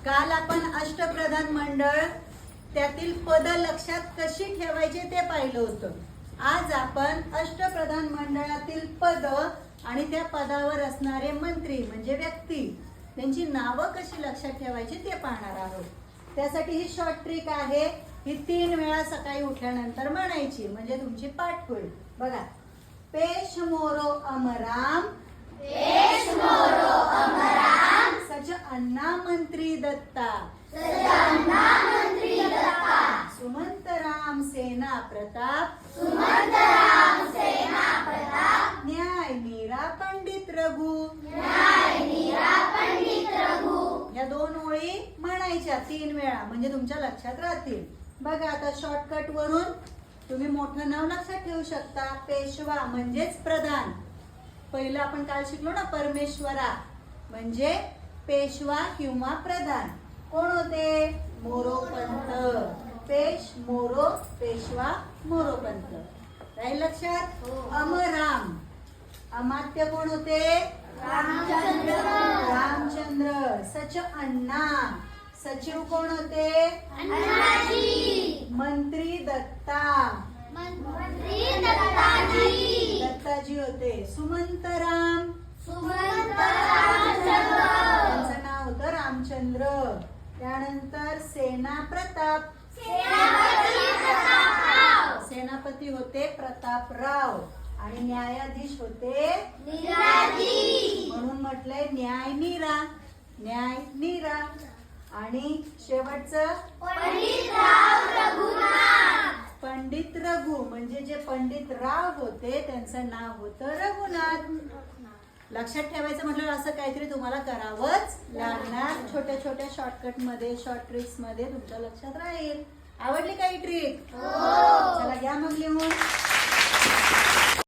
काल आपण अष्टप्रधान मंडळ त्यातील पद लक्षात कशी ठेवायचे ते पाहिलं होतं. आज आपण अष्टप्रधान मंडळातील पद आणि त्या पदावर असणारे मंत्री म्हणजे व्यक्ती त्यांची नावं कशी लक्षात ठेवायची ते पाहणार आहोत. त्यासाठी ही शॉर्ट ट्रिक आहे. ही 3 वेळा सकाळी उठल्यानंतर म्हणायची म्हणजे तुमची पाठ होईल. बघा, पेश मोरो अमराम, पेश मोरो अमराम, सज अन्ना मंत्री दत्ता, सज अन्ना मंत्री दत्ता, सुमंत राम सेना प्रताप, सुमंत राम सेना प्रताप, न्याय मीरा पंडित रघु, न्याय मीरा पंडित रघु. या 2 ओळी म्हणायच्या 3 वेळा म्हणजे तुमच्या लक्षात राहतील. बघा, आता शॉर्टकट वरून तुम्ही मोठं नाव लक्षात ठेवू शकता. पेशवा म्हणजेच प्रधान. पहिलं आपण काल शिकलो ना, परमेश्वरा म्हणजे पेशवा किंवा प्रधान. कोण होते? मोरोपंत. पेश मोरो, पेशवा मोरोपंत. राहील लक्षात? अमराम अमात्य कोण होते? रामचंद्र. रामचंद्र. सच अण्णा सचिव कोण होते? अण्णाजी. मंत्री दत्ता मंत्री दत्ताजी. दत्ताजी होते. सुमंतराम सुमंत रामचंद्र. त्यांचं नाव होतं रामचंद्र. त्यानंतर सेना प्रताप, सेनापती प्रतापराव. सेनापती होते प्रतापराव. आणि न्यायाधीश होते नीराजी. म्हणून म्हटलंय न्याय नीरा, न्याय नीरा. आणि शेवटचं पंडितराव रघुनाथ. पंडित रघु म्हणजे जे पंडित राव होते त्यांचं नाव होतं रघुनाथ. लक्षात ठेवायचं म्हटलं असं काहीतरी तुम्हाला करावंच लागणार. छोट्या छोट्या शॉर्टकट मध्ये, शॉर्ट ट्रिक्स मध्ये तुमच्या लक्षात राहील. आवडली काही ट्रिक?